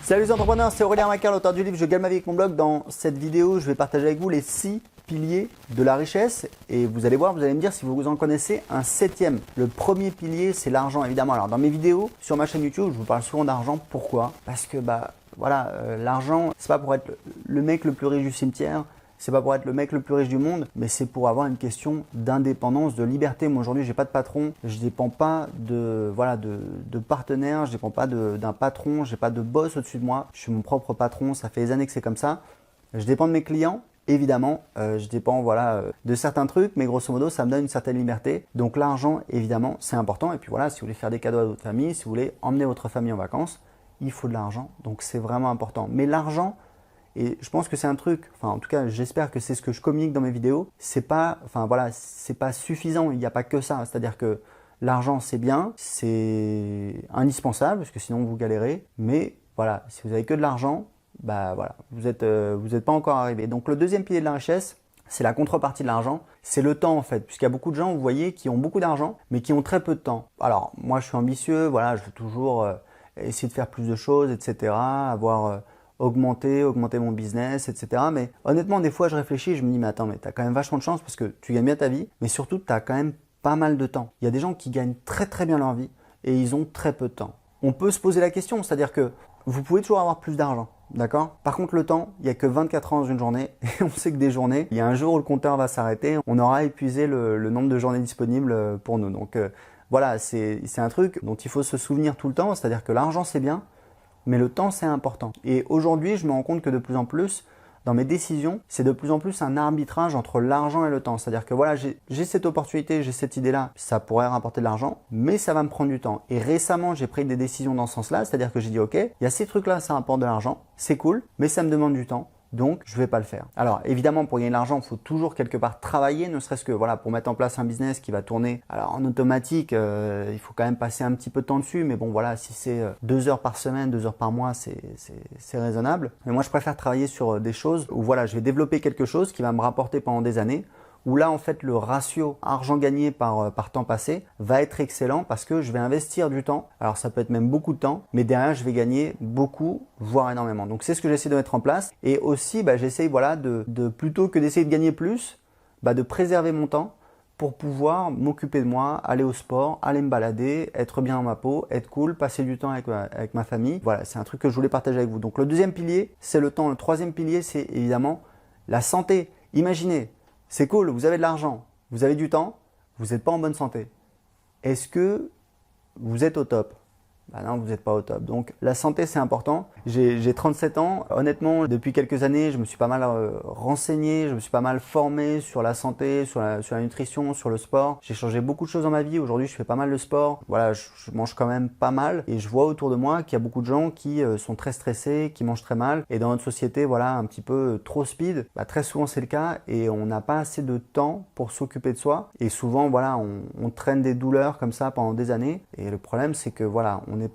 Salut les entrepreneurs, c'est Aurélien Macar, l'auteur du livre Je gagne ma vie avec mon blog. Dans cette vidéo, je vais partager avec vous les 6 piliers de la richesse et vous allez voir, vous allez me dire si vous en connaissez un 7e. Le premier pilier, c'est l'argent évidemment. Alors dans mes vidéos sur ma chaîne YouTube, je vous parle souvent d'argent. Pourquoi? Parce que l'argent, c'est pas pour être le mec le plus riche du cimetière. C'est pas pour être le mec le plus riche du monde, mais c'est pour avoir une question d'indépendance, de liberté. Moi aujourd'hui, j'ai pas de patron, je dépends pas de partenaire, je dépends pas d'un patron, j'ai pas de boss au-dessus de moi. Je suis mon propre patron, ça fait des années que c'est comme ça. Je dépends de mes clients, évidemment, je dépends de certains trucs, mais grosso modo, ça me donne une certaine liberté. Donc l'argent, évidemment, c'est important. Et puis voilà, si vous voulez faire des cadeaux à votre famille, si vous voulez emmener votre famille en vacances, il faut de l'argent. Donc c'est vraiment important. Mais l'argent, et je pense que c'est un truc, enfin en tout cas j'espère que c'est ce que je communique dans mes vidéos, c'est pas suffisant, il n'y a pas que ça, c'est-à-dire que l'argent c'est bien, c'est indispensable parce que sinon vous galérez, mais voilà, si vous avez que de l'argent, vous êtes pas encore arrivé. Donc le deuxième pilier de la richesse, c'est la contrepartie de l'argent, c'est le temps en fait, puisqu'il y a beaucoup de gens, vous voyez, qui ont beaucoup d'argent, mais qui ont très peu de temps. Alors moi je suis ambitieux, voilà, je veux toujours essayer de faire plus de choses, etc., augmenter mon business, etc. Mais honnêtement, des fois, je réfléchis, je me dis, mais attends, mais tu as quand même vachement de chance parce que tu gagnes bien ta vie, mais surtout, tu as quand même pas mal de temps. Il y a des gens qui gagnent très très bien leur vie et ils ont très peu de temps. On peut se poser la question, c'est-à-dire que vous pouvez toujours avoir plus d'argent, d'accord? Par contre, le temps, il n'y a que 24 heures dans une journée et on sait que des journées, il y a un jour où le compteur va s'arrêter, on aura épuisé le nombre de journées disponibles pour nous. Donc voilà, c'est un truc dont il faut se souvenir tout le temps, c'est-à-dire que l'argent, c'est bien, mais le temps, c'est important. Et aujourd'hui, je me rends compte que de plus en plus, dans mes décisions, c'est de plus en plus un arbitrage entre l'argent et le temps. C'est-à-dire que voilà, j'ai cette opportunité, j'ai cette idée-là, ça pourrait rapporter de l'argent, mais ça va me prendre du temps. Et récemment, j'ai pris des décisions dans ce sens-là, c'est-à-dire que j'ai dit, ok, il y a ces trucs-là, ça rapporte de l'argent, c'est cool, mais ça me demande du temps. Donc, je ne vais pas le faire. Alors, évidemment, pour gagner de l'argent, il faut toujours quelque part travailler, ne serait-ce que voilà, pour mettre en place un business qui va tourner. Alors, en automatique, il faut quand même passer un petit peu de temps dessus. Mais bon, voilà, si c'est 2 heures par semaine, 2 heures par mois, c'est raisonnable. Mais moi, je préfère travailler sur des choses où voilà, je vais développer quelque chose qui va me rapporter pendant des années. Où là, en fait, le ratio argent gagné par temps passé va être excellent parce que je vais investir du temps. Alors, ça peut être même beaucoup de temps, mais derrière, je vais gagner beaucoup, voire énormément. Donc, c'est ce que j'essaie de mettre en place. Et aussi, j'essaie de plutôt que d'essayer de gagner plus, de préserver mon temps pour pouvoir m'occuper de moi, aller au sport, aller me balader, être bien dans ma peau, être cool, passer du temps avec ma famille. Voilà, c'est un truc que je voulais partager avec vous. Donc, le deuxième pilier, c'est le temps. Le troisième pilier, c'est évidemment la santé. Imaginez, c'est cool, vous avez de l'argent, vous avez du temps, vous n'êtes pas en bonne santé. Est-ce que vous êtes au top? Non, vous n'êtes pas au top. Donc la santé, c'est important. J'ai 37 ans. Honnêtement, depuis quelques années, je me suis pas mal renseigné, je me suis pas mal formé sur la santé, sur la nutrition, sur le sport. J'ai changé beaucoup de choses dans ma vie. Aujourd'hui, je fais pas mal de sport. Voilà, je mange quand même pas mal. Et je vois autour de moi qu'il y a beaucoup de gens qui sont très stressés, qui mangent très mal. Et dans notre société, voilà, un petit peu trop speed. Très souvent, c'est le cas. Et on n'a pas assez de temps pour s'occuper de soi. Et souvent, voilà, on traîne des douleurs comme ça pendant des années. Et le problème, c'est que voilà, on n'est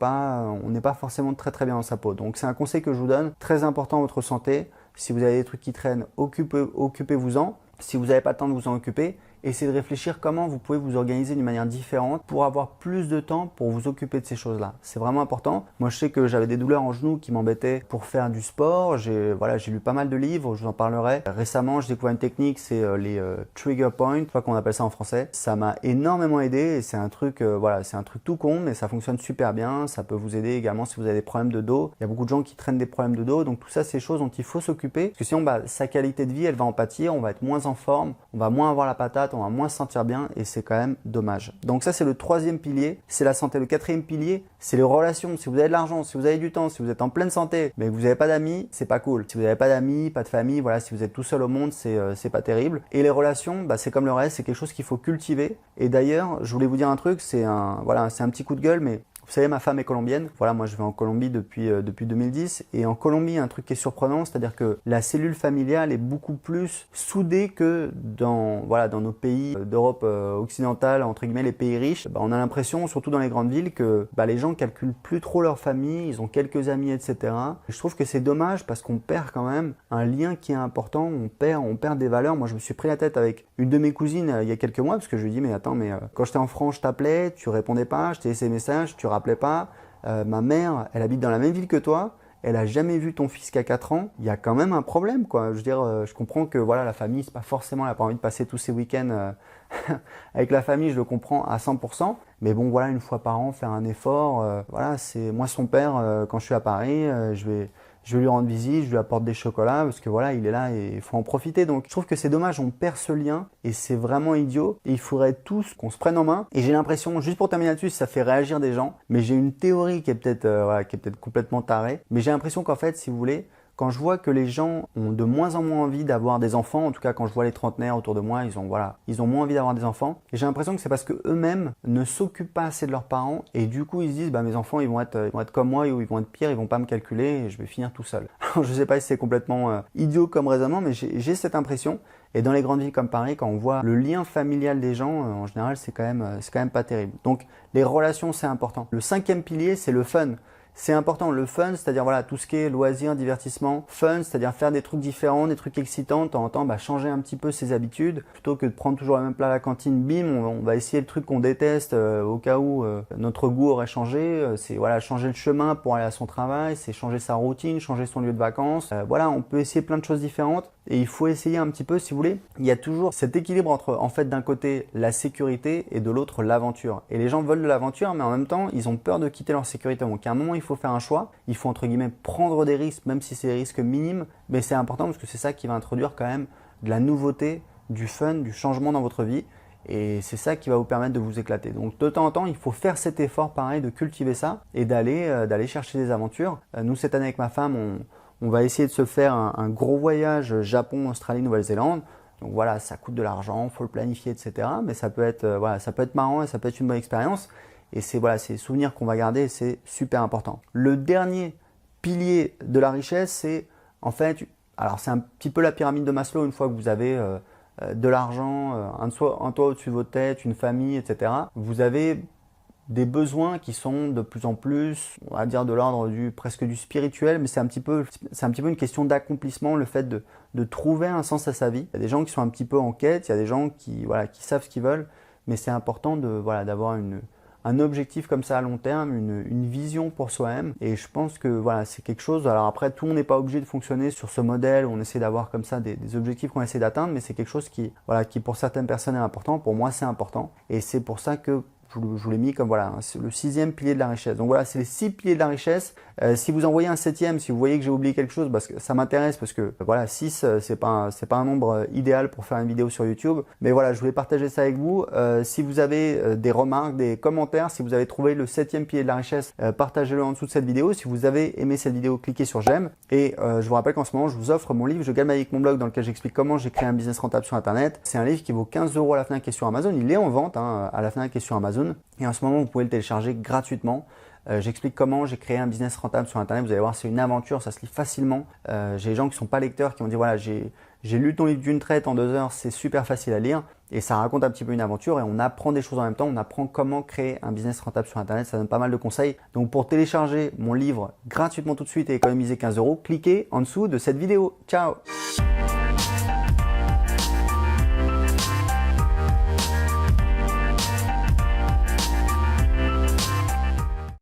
pas forcément très très bien dans sa peau. Donc c'est un conseil que je vous donne, très important à votre santé. Si vous avez des trucs qui traînent, occupez-vous-en. Si vous n'avez pas le temps de vous en occuper, essayez de réfléchir comment vous pouvez vous organiser d'une manière différente pour avoir plus de temps pour vous occuper de ces choses-là. C'est vraiment important. Moi, je sais que j'avais des douleurs en genoux qui m'embêtaient pour faire du sport. J'ai lu pas mal de livres, je vous en parlerai. Récemment, j'ai découvert une technique, c'est les trigger points, je crois qu'on appelle ça en français. Ça m'a énormément aidé et c'est un truc, c'est un truc tout con, mais ça fonctionne super bien. Ça peut vous aider également si vous avez des problèmes de dos. Il y a beaucoup de gens qui traînent des problèmes de dos, donc tout ça, c'est des choses dont il faut s'occuper. Parce que sinon, sa qualité de vie, elle va en pâtir, on va être moins en forme, on va moins avoir la patate, on va moins se sentir bien et c'est quand même dommage. Donc ça, c'est le troisième pilier, c'est la santé. Le quatrième pilier, c'est les relations. Si vous avez de l'argent, si vous avez du temps, si vous êtes en pleine santé, mais que vous n'avez pas d'amis, c'est pas cool. Si vous n'avez pas d'amis, pas de famille, voilà, si vous êtes tout seul au monde, c'est pas terrible. Et les relations, c'est comme le reste, c'est quelque chose qu'il faut cultiver. Et d'ailleurs, je voulais vous dire un truc, c'est un petit coup de gueule, mais vous savez, ma femme est colombienne. Voilà, moi je vais en Colombie depuis 2010. Et en Colombie, un truc qui est surprenant, c'est-à-dire que la cellule familiale est beaucoup plus soudée que dans nos pays d'Europe occidentale, entre guillemets, les pays riches. On a l'impression, surtout dans les grandes villes, que les gens calculent plus trop leur famille, ils ont quelques amis, etc. Et je trouve que c'est dommage parce qu'on perd quand même un lien qui est important, on perd des valeurs. Moi, je me suis pris la tête avec une de mes cousines il y a quelques mois parce que je lui ai dit, mais attends, quand j'étais en France, je t'appelais, tu répondais pas, je t'ai laissé des messages, tu rappelais pas. Ma mère, elle habite dans la même ville que toi elle a jamais vu ton fils qu'à 4 ans, il y a quand même un problème, quoi. Je veux dire, je comprends que voilà, la famille, c'est pas forcément, elle n'a pas envie de passer tous ses week-ends avec la famille, je le comprends à 100%. Mais bon, voilà, une fois par an, faire un effort. Voilà, c'est moi son père, quand je suis à Paris, je vais lui rendre visite, je lui apporte des chocolats parce que voilà, il est là et il faut en profiter. Donc je trouve que c'est dommage, on perd ce lien et c'est vraiment idiot. Et il faudrait tous qu'on se prenne en main. Et j'ai l'impression, juste pour terminer là-dessus, ça fait réagir des gens, mais j'ai une théorie qui est peut-être voilà, qui est peut-être complètement tarée. Mais j'ai l'impression qu'en fait, si vous voulez, quand je vois que les gens ont de moins en moins envie d'avoir des enfants, en tout cas quand je vois les trentenaires autour de moi, ils ont moins envie d'avoir des enfants. Et j'ai l'impression que c'est parce que eux-mêmes ne s'occupent pas assez de leurs parents et du coup ils se disent bah mes enfants ils vont être comme moi ou ils vont être pires, ils vont pas me calculer et je vais finir tout seul. Alors, je sais pas si c'est complètement idiot comme raisonnement, mais j'ai cette impression. Et dans les grandes villes comme Paris, quand on voit le lien familial des gens, en général c'est quand même pas terrible. Donc les relations c'est important. Le 5e pilier c'est le fun. C'est important, le fun, c'est-à-dire voilà, tout ce qui est loisirs, divertissement, fun, c'est-à-dire faire des trucs différents, des trucs excitants, de temps en temps, changer un petit peu ses habitudes, plutôt que de prendre toujours le même plat à la cantine, bim, on va essayer le truc qu'on déteste au cas où notre goût aurait changé, c'est voilà, changer le chemin pour aller à son travail, c'est changer sa routine, changer son lieu de vacances, voilà, on peut essayer plein de choses différentes et il faut essayer un petit peu si vous voulez. Il y a toujours cet équilibre entre en fait d'un côté la sécurité et de l'autre l'aventure. Et les gens veulent de l'aventure mais en même temps ils ont peur de quitter leur sécurité. Donc à un moment il faut faire un choix, il faut entre guillemets prendre des risques même si c'est des risques minimes, mais c'est important parce que c'est ça qui va introduire quand même de la nouveauté, du fun, du changement dans votre vie et c'est ça qui va vous permettre de vous éclater. Donc de temps en temps il faut faire cet effort pareil de cultiver ça et d'aller chercher des aventures. Nous cette année avec ma femme on va essayer de se faire un gros voyage Japon, Australie, Nouvelle-Zélande. Donc voilà, ça coûte de l'argent, il faut le planifier, etc. Mais ça peut être, voilà, ça peut être marrant et ça peut être une bonne expérience. Et c'est voilà, c'est des souvenirs qu'on va garder et c'est super important. Le dernier pilier de la richesse, c'est en fait, alors c'est un petit peu la pyramide de Maslow une fois que vous avez de l'argent, un toit au-dessus de votre tête, une famille, etc. Vous avez des besoins qui sont de plus en plus, on va dire de l'ordre presque du spirituel, mais c'est un petit peu une question d'accomplissement, le fait de trouver un sens à sa vie. Il y a des gens qui sont un petit peu en quête, il y a des gens qui savent ce qu'ils veulent, mais c'est important d'avoir un objectif comme ça à long terme, une vision pour soi-même. Et je pense que voilà, c'est quelque chose. Alors après, tout le monde n'est pas obligé de fonctionner sur ce modèle où on essaie d'avoir comme ça des objectifs qu'on essaie d'atteindre, mais c'est quelque chose qui pour certaines personnes est important. Pour moi, c'est important. Et c'est pour ça que je vous l'ai mis comme voilà, c'est le 6e pilier de la richesse. Donc voilà, c'est les 6 piliers de la richesse. Si vous en voyez un 7e, si vous voyez que j'ai oublié quelque chose, parce que ça m'intéresse, parce que voilà, 6, c'est pas un nombre idéal pour faire une vidéo sur YouTube. Mais voilà, je voulais partager ça avec vous. Si vous avez des remarques, des commentaires, si vous avez trouvé le 7e pilier de la richesse, partagez-le en dessous de cette vidéo. Si vous avez aimé cette vidéo, cliquez sur j'aime. Et je vous rappelle qu'en ce moment, je vous offre mon livre Je gagne ma vie avec mon blog, dans lequel j'explique comment j'ai créé un business rentable sur Internet. C'est un livre qui vaut 15 € à la Fnac et sur Amazon. Il est en vente à la Fnac et sur Amazon. Et en ce moment, vous pouvez le télécharger gratuitement. J'explique comment j'ai créé un business rentable sur Internet. Vous allez voir, c'est une aventure, ça se lit facilement. J'ai des gens qui sont pas lecteurs qui m'ont dit voilà, j'ai lu ton livre d'une traite en 2 heures, c'est super facile à lire. Et ça raconte un petit peu une aventure et on apprend des choses en même temps. On apprend comment créer un business rentable sur Internet. Ça donne pas mal de conseils. Donc pour télécharger mon livre gratuitement tout de suite et économiser 15 €, cliquez en dessous de cette vidéo. Ciao!